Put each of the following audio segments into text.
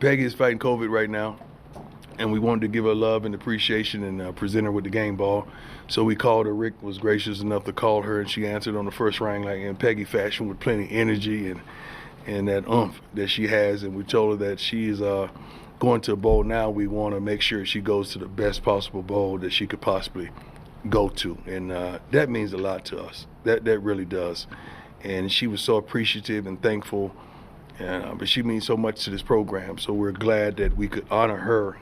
Peggy is fighting COVID right now, and we wanted to give her love and appreciation and present her with the game ball. So we called her. Rick was gracious enough to call her, and she answered on the first ring like in Peggy fashion with plenty of energy and that oomph that she has. And we told her that she is going to a bowl now. We want to make sure she goes to the best possible bowl that she could possibly go to, and that means a lot to us. That really does. And she was so appreciative and thankful. But she means so much to this program, so we're glad that we could honor her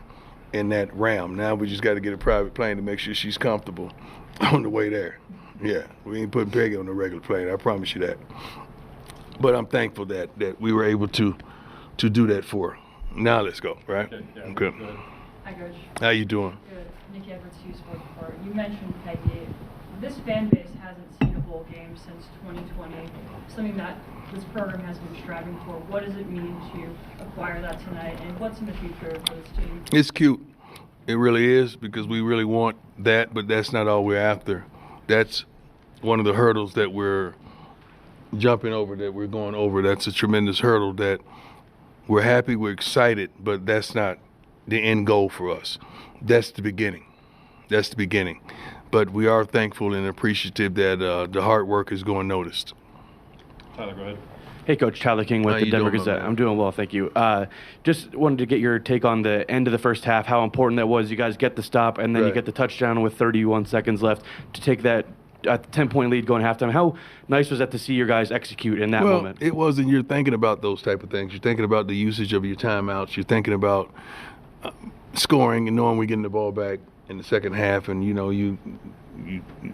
in that realm. Now we just got to get a private plane to make sure she's comfortable on the way there. Yeah, we ain't putting Peggy on the regular plane, I promise you that. But I'm thankful that we were able to do that for her. Now let's go, right? Okay. Yeah, okay. Good. Hi, Coach. How you doing? Good. Nick Edwards, Hughes Sports Report. You mentioned Peggy. This fan base hasn't seen a bowl game since 2020, something that this program has been striving for. What does it mean to acquire that tonight, and what's in the future for this team? It's cute. It really is, because we really want that, but that's not all we're after. That's one of the hurdles that we're jumping over, that we're going over. That's a tremendous hurdle that we're happy, we're excited, but that's not the end goal for us. That's the beginning. That's the beginning. But we are thankful and appreciative that the hard work is going noticed. Tyler, go ahead. Hey, Coach. Tyler King with How the you Denver doing, Gazette. my man? I'm doing well, thank you. Just wanted to get your take on the end of the first half, how important that was. You guys get the stop, and then you Right. get the touchdown with 31 seconds left to take that 10-point lead going halftime. How nice was that to see your guys execute in that Well, moment? it was, and you're thinking about those type of things. You're thinking about the usage of your timeouts. You're thinking about scoring and knowing we're getting the ball back in the second half, and you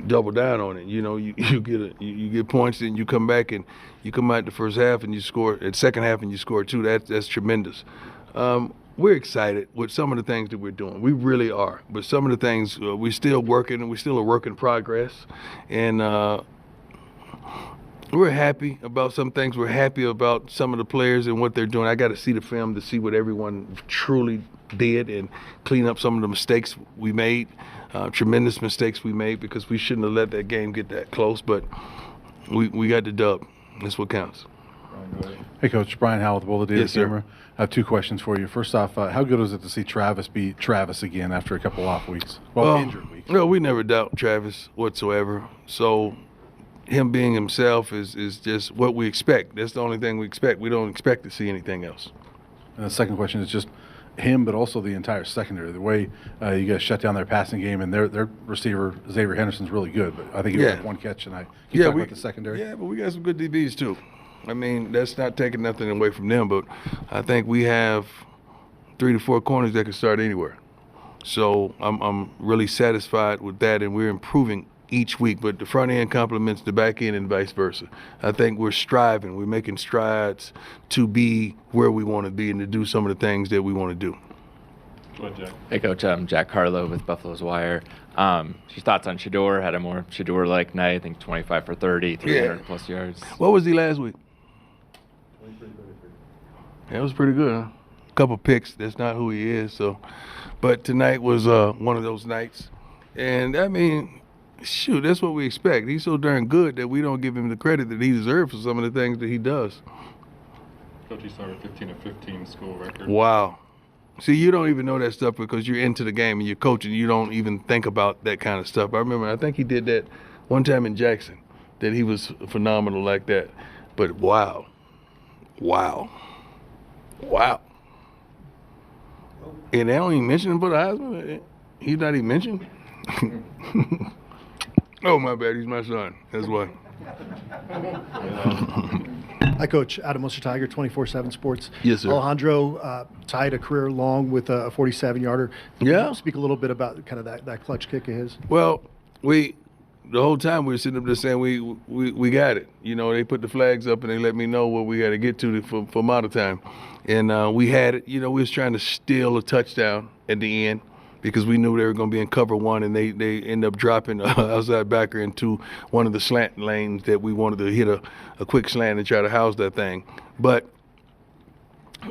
double down on it. You get points, and you come back and you come out the first half and you score at second half and you score too. That's tremendous. We're excited with some of the things that we're doing. We really are. But some of the things we're still working, and we're still a work in progress. And we're happy about some things. We're happy about some of the players and what they're doing. I got to see the film to see what everyone truly did and clean up some of the mistakes we made, tremendous mistakes we made, because we shouldn't have let that game get that close. But we got the dub. That's what counts. Brian, go ahead. Hey, Coach. Brian Howell with the Bowl of the Daily Yes, sir. Camera. I have two questions for you. First off, how good was it to see Travis beat Travis again after a couple off weeks? Well, injured weeks. No, we never doubt Travis whatsoever. So him being himself is just what we expect. That's the only thing we expect. We don't expect to see anything else. And the second question is just him, but also the entire secondary. The way you guys shut down their passing game, and their receiver, Xavier Henderson's really good. But I think he had one catch tonight. Can you talk about the secondary? Yeah, but we got some good DBs too. I mean, that's not taking nothing away from them, but I think we have 3 to 4 corners that can start anywhere. So I'm really satisfied with that, and we're improving each week. But the front end complements the back end and vice versa. I think we're striving. We're making strides to be where we want to be and to do some of the things that we want to do. Go ahead, Jack. Hey, Coach. I'm Jack Carlo with Buffalo's Wire. Your thoughts on Shedeur? Had a more Shedeur-like night. I think 25 for 30, 300-plus yards. What was he last week? Yeah, it was pretty good, huh? Couple picks. That's not who he is. So, but tonight was one of those nights, and I mean, shoot, that's what we expect. He's so darn good that we don't give him the credit that he deserves for some of the things that he does. Coach, you started 15 of 15 school record. Wow. See, you don't even know that stuff because you're into the game and you're coaching. You don't even think about that kind of stuff. I remember, I think he did that one time in Jackson, that he was phenomenal like that. But wow. And they don't even mention him for the Heisman. He's not even mentioned. Oh, my bad. He's my son. That's why. Hi, Coach. Adam Wilson Tiger, 24/7 Sports. Yes, sir. Alejandro tied a career long with a 47-yarder. Yeah. Speak a little bit about kind of that clutch kick of his. Well, the whole time we were sitting up there saying we got it. You know, they put the flags up and they let me know where we got to get to for model time. And we had it. You know, we was trying to steal a touchdown at the end because we knew they were going to be in cover one, and they end up dropping outside backer into one of the slant lanes that we wanted to hit a quick slant and try to house that thing. But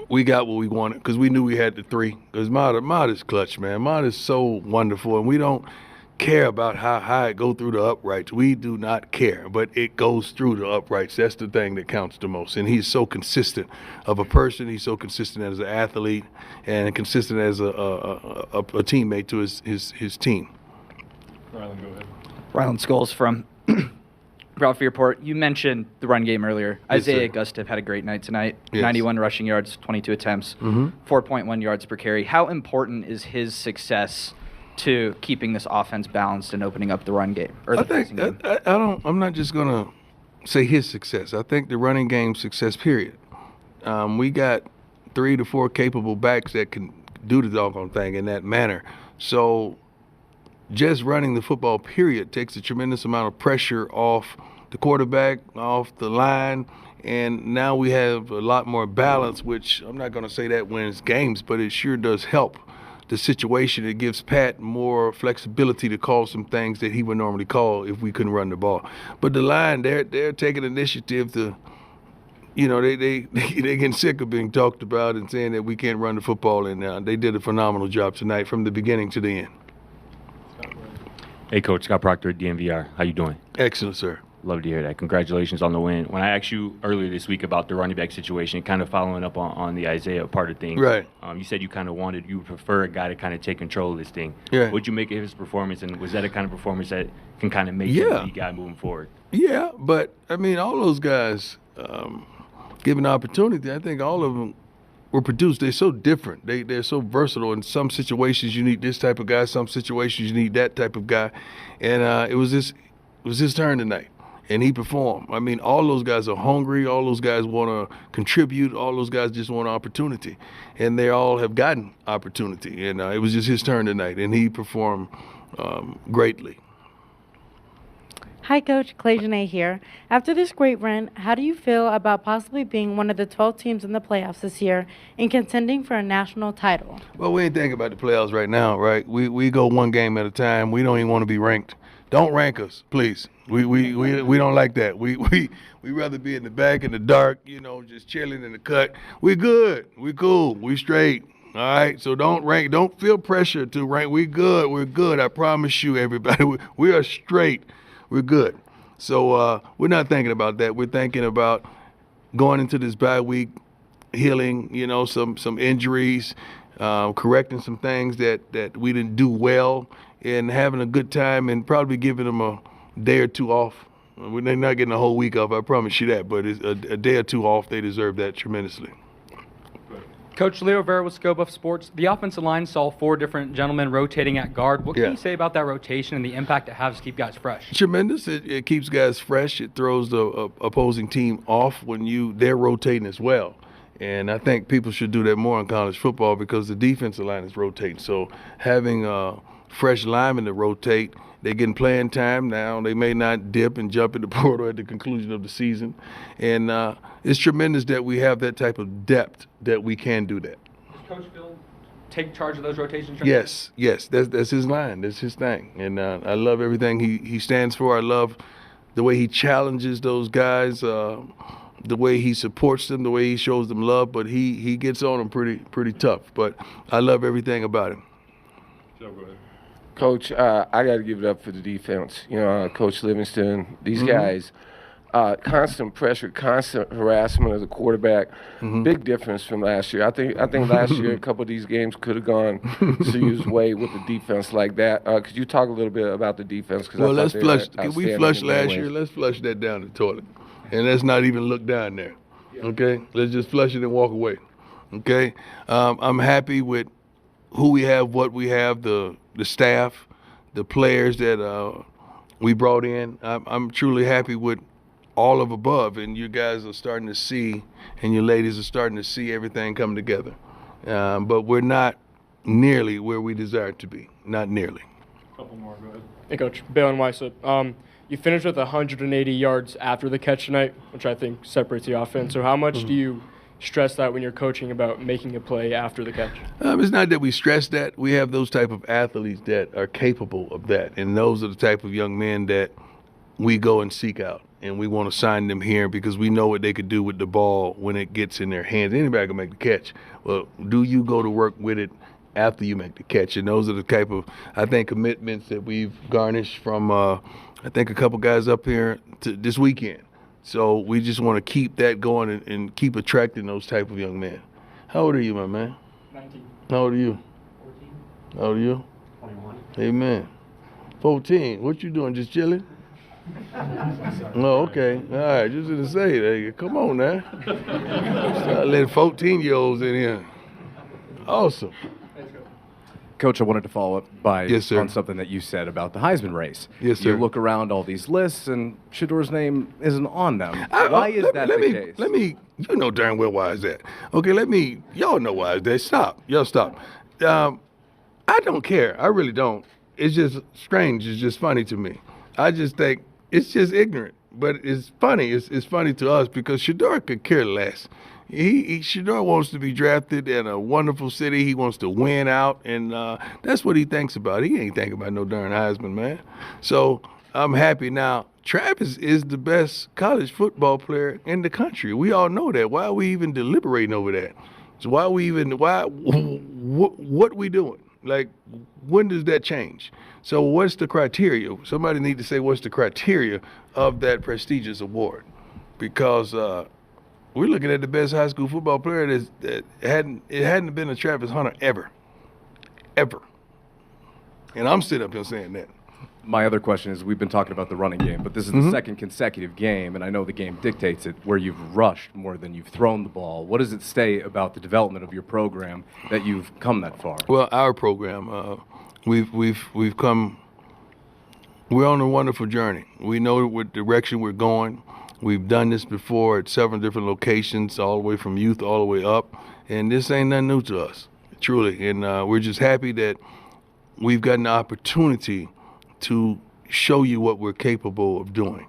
we got what we wanted because we knew we had the three. Because Mod is clutch, man. Mod is so wonderful, and we don't care about how high it go through the uprights. We do not care, but it goes through the uprights. That's the thing that counts the most. And he's so consistent of a person. He's so consistent as an athlete and consistent as a teammate to his team. Rylan, go ahead. Rylan Scholes from Ralphie Report. You mentioned the run game earlier. Yes, Isaiah sir. Gustav had a great night tonight. Yes. 91 rushing yards, 22 attempts, 4.1 yards per carry. How important is his success to keeping this offense balanced and opening up the run game? Or the passing game? I'm not just gonna say his success. I think the running game success. Period. We got 3 to 4 capable backs that can do the doggone thing in that manner. So just running the football, period, takes a tremendous amount of pressure off the quarterback, off the line, and now we have a lot more balance, which I'm not going to say that wins games, but it sure does help the situation. It gives Pat more flexibility to call some things that he would normally call if we couldn't run the ball. But the line, they're taking initiative to, they getting sick of being talked about and saying that we can't run the football, and they did a phenomenal job tonight from the beginning to the end. Hey, Coach, Scott Proctor at DMVR. How you doing? Excellent, sir. Love to hear that. Congratulations on the win. When I asked you earlier this week about the running back situation, kind of following up on the Isaiah part of things, Right. You said you would prefer a guy to kind of take control of this thing. Yeah. What'd you make of his performance, and was that a kind of performance that can kind of make him the guy moving forward? Yeah, but, all those guys given opportunity, I think all of them were produced. They're so different. They're so versatile. In some situations, you need this type of guy. Some situations, you need that type of guy. And it was his turn tonight, and he performed. All those guys are hungry. All those guys want to contribute. All those guys just want opportunity, and they all have gotten opportunity. And it was just his turn tonight, and he performed greatly. Hi, Coach. Clay Janae here. After this great run, how do you feel about possibly being one of the 12 teams in the playoffs this year and contending for a national title? Well, we ain't thinking about the playoffs right now, right? We go one game at a time. We don't even want to be ranked. Don't rank us, please. We don't like that. We rather be in the back in the dark, just chilling in the cut. We good. We cool. We straight. All right, so don't rank. Don't feel pressure to rank. We good. We're good. I promise you, everybody. We are straight. We're good. So we're not thinking about that. We're thinking about going into this bye week, healing, some injuries, correcting some things that we didn't do well, and having a good time, and probably giving them a day or two off. They're not getting a whole week off, I promise you that, but a day or two off, they deserve that tremendously. Coach Leo Vera with Scobuff Sports. The offensive line saw 4 different gentlemen rotating at guard. What can you say about that rotation and the impact it has to keep guys fresh? Tremendous. It keeps guys fresh. It throws the opposing team off when they're rotating as well. And I think people should do that more in college football because the defensive line is rotating. So having fresh linemen to rotate, they're getting playing time now. They may not dip and jump in the portal at the conclusion of the season. And it's tremendous that we have that type of depth that we can do that. Does Coach Phil take charge of those rotations? Yes. That's his line. That's his thing. And I love everything he stands for. I love the way he challenges those guys, the way he supports them, the way he shows them love. But he gets on them pretty tough. But I love everything about him. Joe, go ahead. Coach, I got to give it up for the defense. Coach Livingston, these guys, constant pressure, constant harassment of the quarterback. Big difference from last year. I think last year a couple of these games could have gone CU's way with the defense like that. Could you talk a little bit about the defense? Well, let's flush. Can we flush last year? Let's flush that down the toilet, and let's not even look down there. Okay, let's just flush it and walk away. Okay, I'm happy with who we have, what we have, the staff, the players that we brought in. I'm truly happy with all of above, and you guys are starting to see, and your ladies are starting to see everything come together. But we're not nearly where we desire to be. Not nearly. A couple more, go ahead. Hey, Coach. Balin Weissett. You finished with 180 yards after the catch tonight, which I think separates the offense. So how much do you stress that when you're coaching about making a play after the catch? It's not that we stress that. We have those type of athletes that are capable of that, and those are the type of young men that we go and seek out, and we want to sign them here because we know what they could do with the ball when it gets in their hands. Anybody can make the catch. Well, do you go to work with it after you make the catch. And those are the type of, I think, commitments that we've garnished from, I think, a couple guys up here this weekend. So we just want to keep that going and keep attracting those type of young men. How old are you, my man? 19. How old are you? 14. How old are you? 21. Amen. 14. What you doing? Just chilling? Oh, okay. All right. Just to say that. Come on now. Start letting 14-year-olds in here. Awesome. Coach, I wanted to follow up Yes, sir. on something that you said about the Heisman race. Yes, sir. You look around all these lists, and Shedeur's name isn't on them. Why is that the case? Let me, you know darn well why is that. Okay, y'all know why is that. Stop. Y'all stop. I don't care. I really don't. It's just strange. It's just funny to me. I just think it's just ignorant. But it's funny. It's funny to us because Shedeur could care less. Shedeur wants to be drafted in a wonderful city. He wants to win out, and that's what he thinks about. He ain't thinking about no darn Heisman, man. So I'm happy now. Travis is the best college football player in the country. We all know that. Why are we even deliberating over that? So what we doing? Like, when does that change? So what's the criteria? Somebody need to say what's the criteria of that prestigious award, because we're looking at the best high school football player that hadn't been a Travis Hunter ever. And I'm sitting up here saying that. My other question is, we've been talking about the running game, but this is the second consecutive game, and I know the game dictates it, where you've rushed more than you've thrown the ball. What does it say about the development of your program that you've come that far? Well, our program, we've come. We're on a wonderful journey. We know what direction we're going. We've done this before at several different locations, all the way from youth all the way up, and this ain't nothing new to us, truly. And we're just happy that we've gotten the opportunity to show you what we're capable of doing.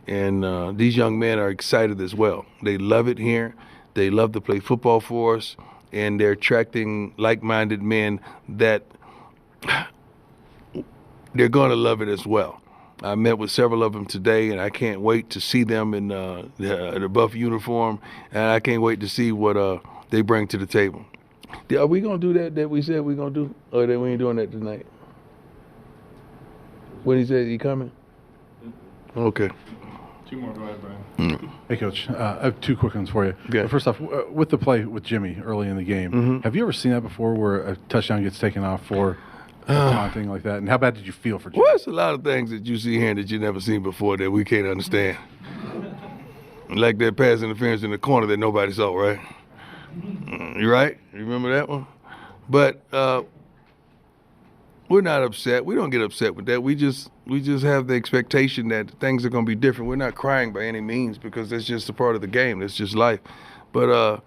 And these young men are excited as well. They love it here. They love to play football for us, and they're attracting like-minded men that they're going to love it as well. I met with several of them today, and I can't wait to see them in the buff uniform, and I can't wait to see what they bring to the table. Are we going to do that we said we're going to do, or that we ain't doing that tonight? When he said he coming? Okay. Two more. Go ahead, Brian. Hey, Coach. I have two quick ones for you. Okay. First off, with the play with Jimmy early in the game, have you ever seen that before, where a touchdown gets taken off for taunting like that? And how bad did you feel for Jimmy? Well, it's a lot of things that you see here that you never seen before that we can't understand. Like that pass interference in the corner that nobody saw, right? You right? You remember that one? But we're not upset. We don't get upset with that. We just have the expectation that things are going to be different. We're not crying by any means, because that's just a part of the game. That's just life. But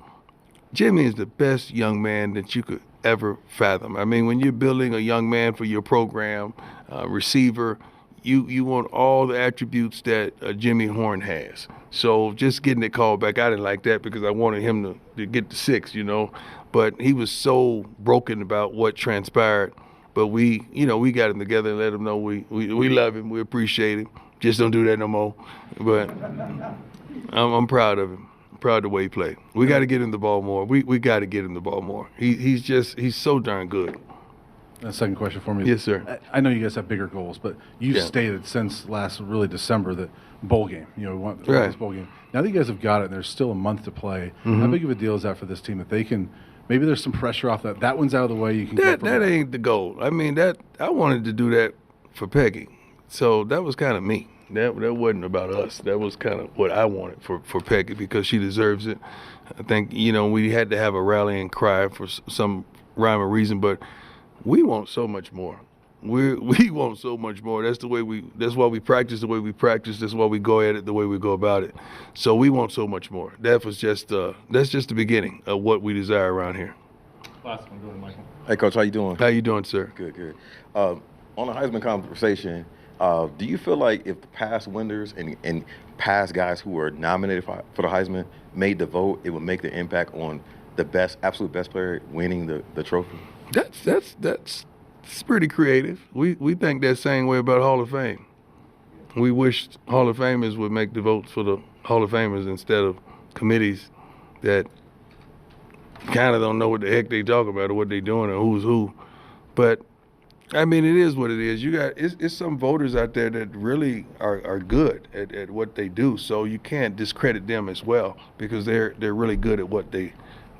Jimmy is the best young man that you could ever fathom. I mean, when you're building a young man for your program, receiver, you want all the attributes that Jimmy Horn has. So just getting it called back, I didn't like that because I wanted him to get the 6, you know. But he was so broken about what transpired. But we got him together and let him know we love him, we appreciate him. Just don't do that no more. But I'm proud of him. I'm proud of the way he played. We got to get him the ball more. We got to get him the ball more. He's so darn good. Second question for me. Yes, sir. I know you guys have bigger goals, but you've stated since last really December that bowl game, we want this bowl game. Now that you guys have got it and there's still a month to play, how big of a deal is that for this team that they can? Maybe there's some pressure off that. That one's out of the way. You can that ain't the goal. I mean, I wanted to do that for Peggy, so that was kind of me. That wasn't about us. That was kind of what I wanted for Peggy, because she deserves it. I think we had to have a rallying cry for some rhyme or reason, but we want so much more. We want so much more. That's why we practice the way we practice. That's why we go at it the way we go about it. So we want so much more. That's just the beginning of what we desire around here. Last one, go ahead, Michael. Hey, Coach, how you doing? How you doing, sir? Good. On the Heisman conversation, do you feel like if the past winners and past guys who were nominated for the Heisman made the vote, it would make the impact on the absolute best player winning the trophy? That's pretty creative. We think that same way about Hall of Fame. We wish Hall of Famers would make the votes for the Hall of Famers instead of committees that kind of don't know what the heck they talk about or what they doing or who's who. But I mean, it is what it is. You got it's some voters out there that really are good at what they do. So you can't discredit them as well because they're really good at what they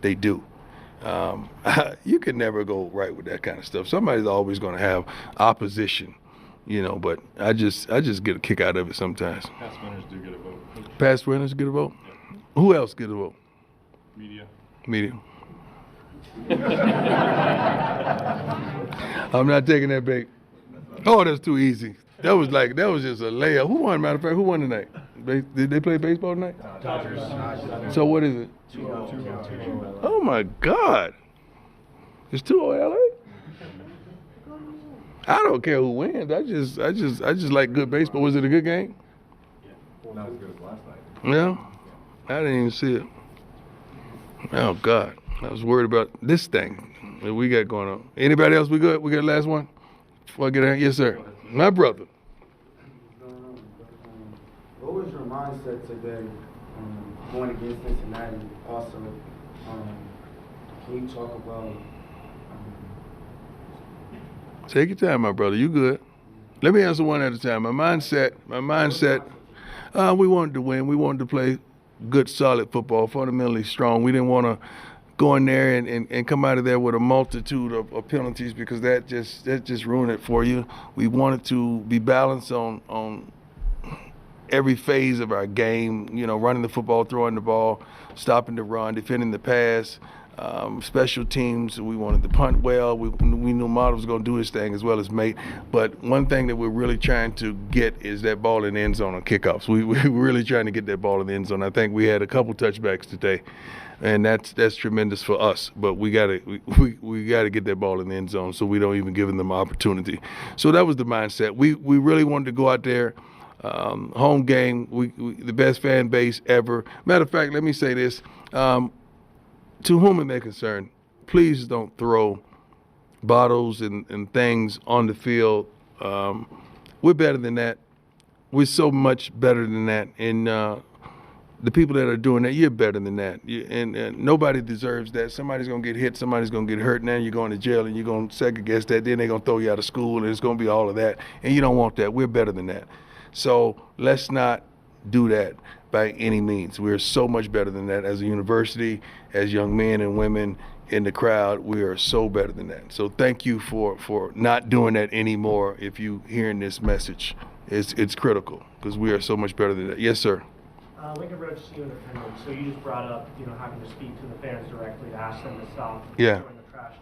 do. You can never go right with that kind of stuff. Somebody's always going to have opposition, But I just get a kick out of it sometimes. Past winners do get a vote. Past winners get a vote. Yeah. Who else get a vote? Media. I'm not taking that bait. Oh, that's too easy. That was just a layup. Who won, matter of fact? Who won tonight? Did they play baseball tonight? Dodgers. So what is it? 2-0. Oh my God. It's 2-0 LA? I don't care who wins. I just like good baseball. Was it a good game? Not as good as last night. Yeah? I didn't even see it. Oh God. I was worried about this thing that we got going on. Anybody else we good? We got the last one? Before I get out? Yes, sir. My brother. What was your mindset today going against Cincinnati? Also, can you talk about... Take your time, my brother. You good. Let me answer one at a time. My mindset, we wanted to win. We wanted to play good, solid football, fundamentally strong. We didn't want to go in there and come out of there with a multitude of penalties because that just ruined it for you. We wanted to be balanced on every phase of our game, running the football, throwing the ball, stopping the run, defending the pass, special teams. We wanted to punt well. We knew Model was going to do his thing as well as Mate. But one thing that we're really trying to get is that ball in the end zone on kickoffs. We're really trying to get that ball in the end zone. I think we had a couple touchbacks today. And that's tremendous for us, but we gotta get that ball in the end zone so we don't even give them opportunity. So that was the mindset. We really wanted to go out there, home game. We the best fan base ever. Matter of fact, let me say this: to whom it may concern, please don't throw bottles and things on the field. We're better than that. We're so much better than that. And the people that are doing that, you're better than that. And nobody deserves that. Somebody's going to get hit. Somebody's going to get hurt. Now you're going to jail and you're going to second guess that. Then they're going to throw you out of school and it's going to be all of that. And you don't want that. We're better than that. So let's not do that by any means. We're so much better than that as a university, as young men and women in the crowd. We are so better than that. So thank you for not doing that anymore. If you hearing this message, it's critical because we are so much better than that. Yes, sir. Lincoln Road, see you in the penalty. So you just brought up, having to speak to the fans directly to ask them to stop throwing the trash.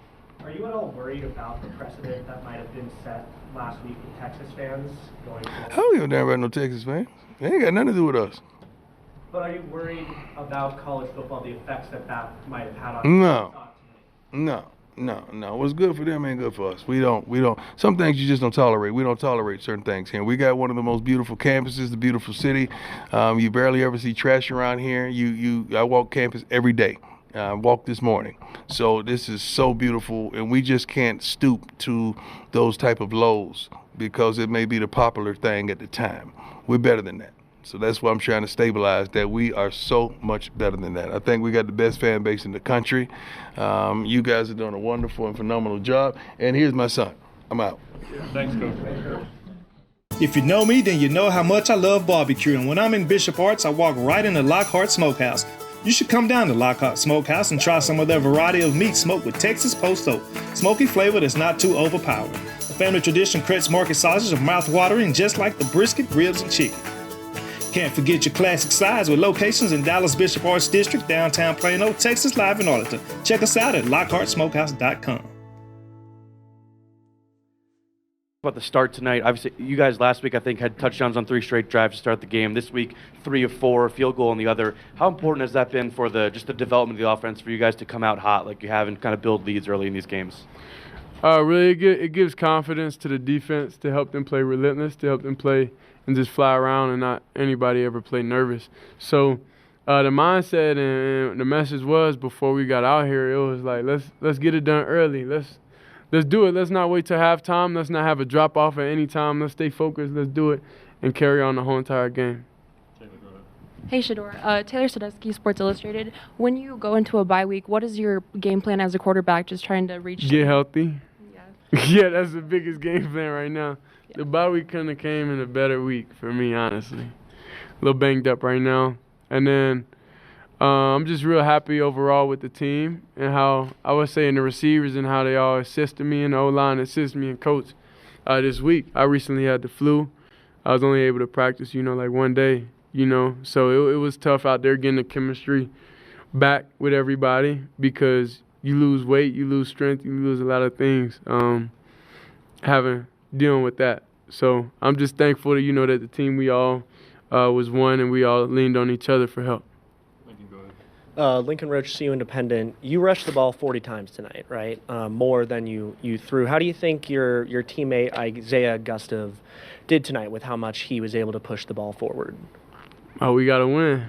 Are you at all worried about the precedent that might have been set last week with Texas fans going forward? I don't give a damn about no Texas fans. They ain't got nothing to do with us. But are you worried about college football, the effects that might have had on No. What's good for them ain't good for us. We don't. Some things you just don't tolerate. We don't tolerate certain things here. We got one of the most beautiful campuses, the beautiful city. You barely ever see trash around here. I walk campus every day. I walked this morning. So this is so beautiful, and we just can't stoop to those type of lows because it may be the popular thing at the time. We're better than that. So that's why I'm trying to stabilize that we are so much better than that. I think we got the best fan base in the country. You guys are doing a wonderful and phenomenal job. And here's my son. I'm out. Thanks, Coach. If you know me, then you know how much I love barbecue. And when I'm in Bishop Arts, I walk right into Lockhart Smokehouse. You should come down to Lockhart Smokehouse and try some of their variety of meat smoked with Texas Post Oak. Smoky flavor that's not too overpowering. The family tradition Kretz Market sausage are mouth-watering just like the brisket, ribs, and chicken. Can't forget your classic sides with locations in Dallas Bishop Arts District, downtown Plano, Texas, Live in Arlington. Check us out at LockhartSmokehouse.com. About the start tonight, obviously you guys last week I think had touchdowns on 3 straight drives to start the game. This week 3 of 4, a field goal on the other. How important has that been for just the development of the offense for you guys to come out hot like you have and kind of build leads early in these games? Really, it gives confidence to the defense to help them play relentless, to help them play and just fly around and not anybody ever play nervous. So the mindset and the message was before we got out here, it was like let's get it done early. Let's do it. Let's not wait till halftime. Let's not have a drop off at any time. Let's stay focused. Let's do it and carry on the whole entire game. Hey, Shedeur. Taylor Sadusky, Sports Illustrated. When you go into a bye week, what is your game plan as a quarterback, just trying to reach? Get healthy. Yeah, that's the biggest game plan right now. Yeah. The bye week kind of came in a better week for me, honestly. A little banged up right now. And then I'm just real happy overall with the team and how, I was saying, the receivers and how they all assisted me and the O-line assisted me and coach this week. I recently had the flu. I was only able to practice, like one day, So it was tough out there getting the chemistry back with everybody because you lose weight, you lose strength, you lose a lot of things dealing with that. So I'm just thankful that, that the team we all was one and we all leaned on each other for help. Lincoln Roach, CU Independent. You rushed the ball 40 times tonight, right? More than you threw. How do you think your teammate Isaiah Gustav did tonight with how much he was able to push the ball forward? Oh, we got to win.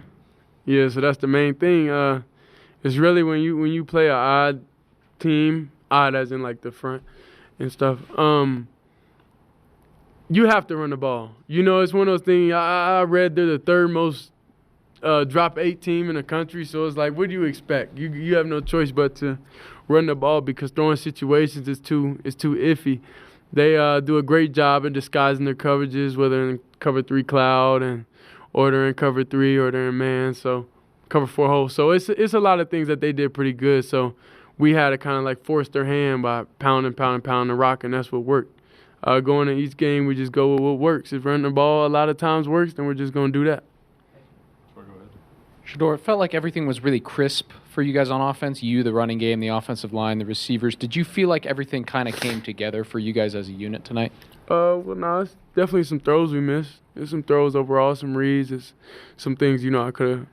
Yeah, so that's the main thing. It's really when you play an odd team, odd as in like the front and stuff, you have to run the ball. It's one of those things. I read they're the third most drop 8 team in the country, so it's like, what do you expect? You have no choice but to run the ball because throwing situations is too iffy. They do a great job in disguising their coverages, whether in cover 3 cloud or they're in cover 3 or they're in man. So cover 4 hole. So it's a lot of things that they did pretty good. So we had to kind of like force their hand by pounding the rock, and that's what worked. Going in each game, we just go with what works. If running the ball a lot of times works, then we're just going to do that. Shedeur, it felt like everything was really crisp for you guys on offense. You, the running game, the offensive line, the receivers. Did you feel like everything kind of came together for you guys as a unit tonight? Well, no, it's definitely some throws we missed. There's some throws overall, some reads. It's some things, I could have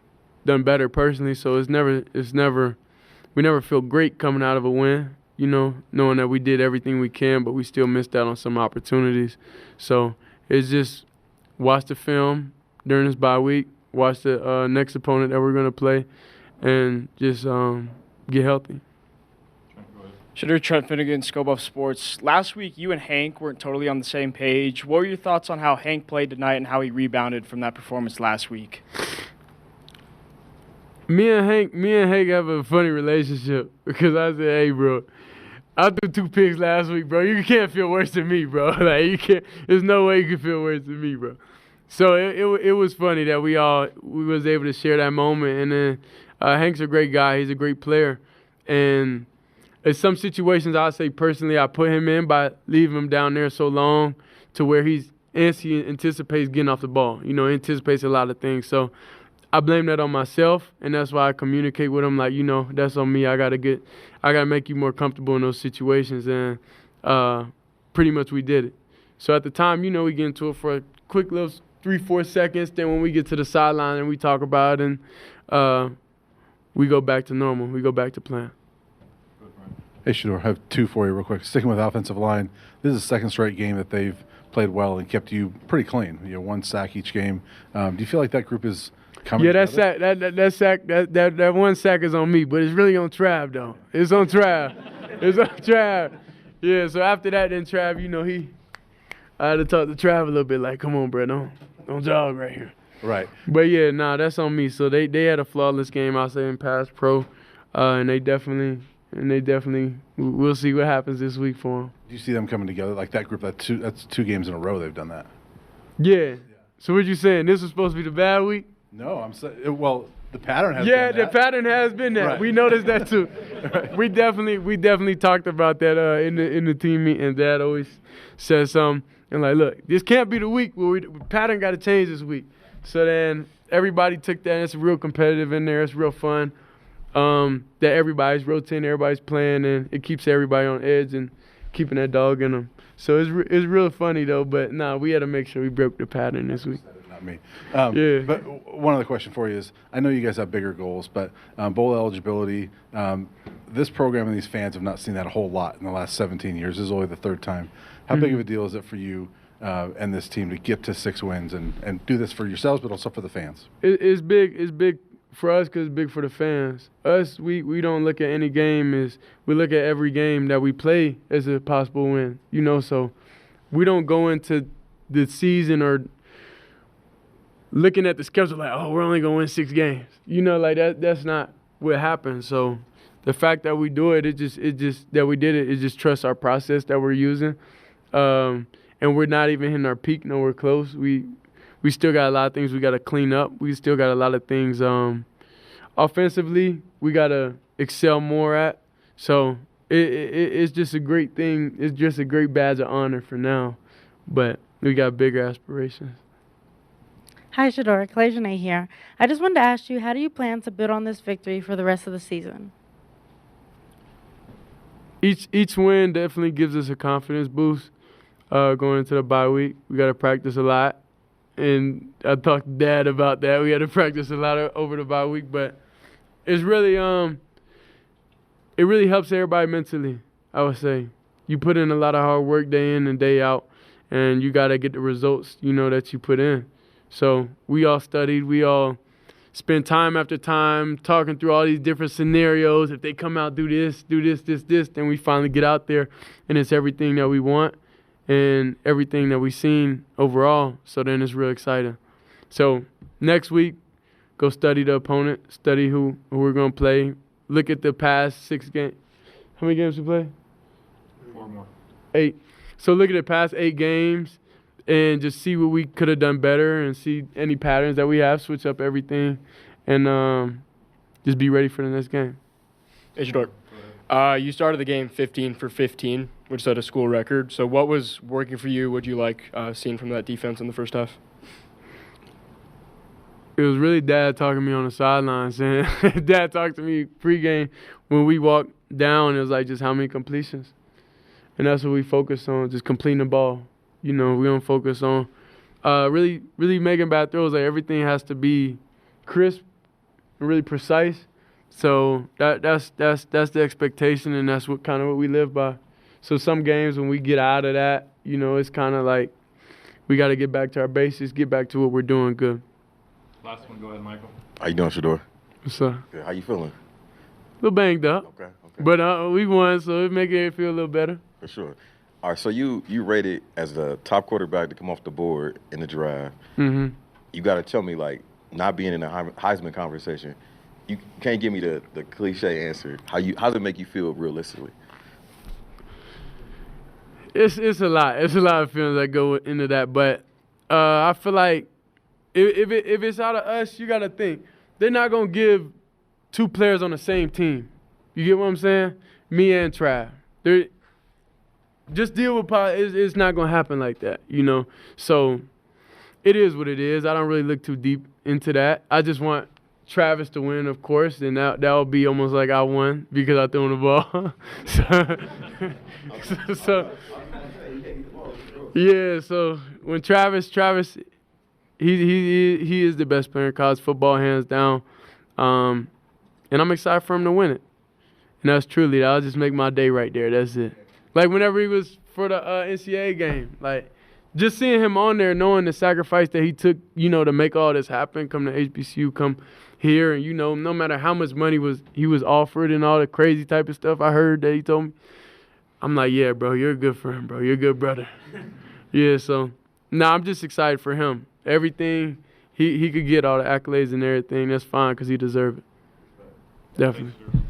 done better personally. So we never feel great coming out of a win, knowing that we did everything we can, but we still missed out on some opportunities. So it's just watch the film during this bye week, watch the next opponent that we're going to play, and just get healthy. Shedeur, Trent Finnegan, Scobuff Sports. Last week, you and Hank weren't totally on the same page. What were your thoughts on how Hank played tonight and how he rebounded from that performance last week? Me and Hank have a funny relationship because I said, hey, bro, I threw 2 picks last week, bro. You can't feel worse than me, bro. Like, you can't. There's no way you can feel worse than me, bro. So it was funny that we was able to share that moment. And then Hank's a great guy. He's a great player. And in some situations, I'll say personally, I put him in by leaving him down there so long to where he anticipates getting off the ball. He anticipates a lot of things. So I blame that on myself, and that's why I communicate with him like, that's on me. I gotta make you more comfortable in those situations. And pretty much we did it. So at the time, we get into it for a quick little 3-4 seconds. Then when we get to the sideline and we talk about it, and we go back to normal. We go back to plan. Hey, Shedeur, I have 2 for you real quick. Sticking with offensive line, this is the second straight game that they've played well and kept you pretty clean. 1 sack each game. Do you feel like that group is coming together? That 1 sack is on me, but it's really on Trav, though. It's on Trav. It's on Trav. Yeah, so after that, then Trav, I had to talk to Trav a little bit like, come on, bro, don't jog right here. Right. But, yeah, that's on me. So they had a flawless game, I'll say, in pass pro, and they definitely, we'll see what happens this week for them. Do you see them coming together? Like that group, that's 2 games in a row they've done that. Yeah. So what you saying? This was supposed to be the bad week? No, I'm saying, well, the pattern has been that. Yeah, the pattern has been that. Right. We noticed that too. Right. We definitely talked about that in the team meeting. Dad always says something. And like, look, this can't be the week where the pattern got to change this week. So then everybody took that, and it's real competitive in there. It's real fun. That everybody's rotating, everybody's playing, and it keeps everybody on edge and keeping that dog in them. So it's real funny though. But we had to make sure we broke the pattern this week. Not me. Yeah. But one other question for you is, I know you guys have bigger goals, but bowl eligibility. This program and these fans have not seen that a whole lot in the last 17 years. This is only the 3rd time. How big of a deal is it for you and this team to get to 6 wins and do this for yourselves, but also for the fans? It's big. It's big for us because it's big for the fans. Us, we don't look at any game as we look at every game that we play as a possible win. So we don't go into the season or looking at the schedule like, oh, we're only going to win 6 games. You know, like that's not what happens. So the fact that we do it, it just that we did it, it just trust our process that we're using. And we're not even hitting our peak, nowhere close. We still got a lot of things we got to clean up. We still got a lot of things offensively we got to excel more at. So it's just a great thing. It's just a great badge of honor for now. But we got bigger aspirations. Hi, Shedeur. Clayjanae here. I just wanted to ask you, how do you plan to build on this victory for the rest of the season? Each win definitely gives us a confidence boost going into the bye week. We got to practice a lot. And I talked to Dad about that. We had to practice a lot over the bye week. But it's really it really helps everybody mentally, I would say. You put in a lot of hard work day in and day out, and you got to get the results, you know, that you put in. So we all studied. We all spent time after time talking through all these different scenarios. If they come out, do this, then we finally get out there, and it's everything that we want and everything that we've seen overall. So then it's real exciting. So next week, go study the opponent, study who we're going to play, look at the past 6 games. How many games we play? 4 more. 8. So look at the past 8 games and just see what we could have done better and see any patterns that we have, switch up everything, and just be ready for the next game. Hey, Shedeur. You started the game 15 for 15, which set a school record. So what was working for you? What did you like seeing from that defense in the first half? It was really Dad talking to me on the sideline saying, Dad talked to me pregame when we walked down. It was like, just how many completions? And that's what we focus on, just completing the ball. You know, we don't focus on really making bad throws. Like, everything has to be crisp and really precise. So that's the expectation, and that's what we live by. So some games when we get out of that, you know, it's kind of like we got to get back to our basics, get back to what we're doing good. Last one, go ahead, Michael. How you doing, Shedeur? What's up? Good. How you feeling? A little banged up. Okay. But we won, so it making it feel a little better. For sure. All right, so you rated as the top quarterback to come off the board in the draft. Mm-hmm. You got to tell me, like, not being in the Heisman conversation, you can't give me the cliche answer. How does it make you feel realistically? It's a lot. It's a lot of feelings that go into that. But I feel like if it's out of us, you got to think. They're not going to give 2 players on the same team. You get what I'm saying? Me and Trav. Just deal with it's not going to happen like that, you know? So it is what it is. I don't really look too deep into that. I just want Travis to win, of course, and that will be almost like I won because I threw the ball. So when Travis, he is the best player in college football, hands down, and I'm excited for him to win it. And that'll just make my day right there. That's it. Like whenever he was for the NCAA game, like just seeing him on there, knowing the sacrifice that he took, you know, to make all this happen, come to HBCU, come here, and you know, no matter how much money he was offered and all the crazy type of stuff I heard that he told me, I'm like, yeah, bro, you're a good friend, bro. You're a good brother. Yeah, so I'm just excited for him. Everything he could get all the accolades and everything. That's fine because he deserves it. Definitely.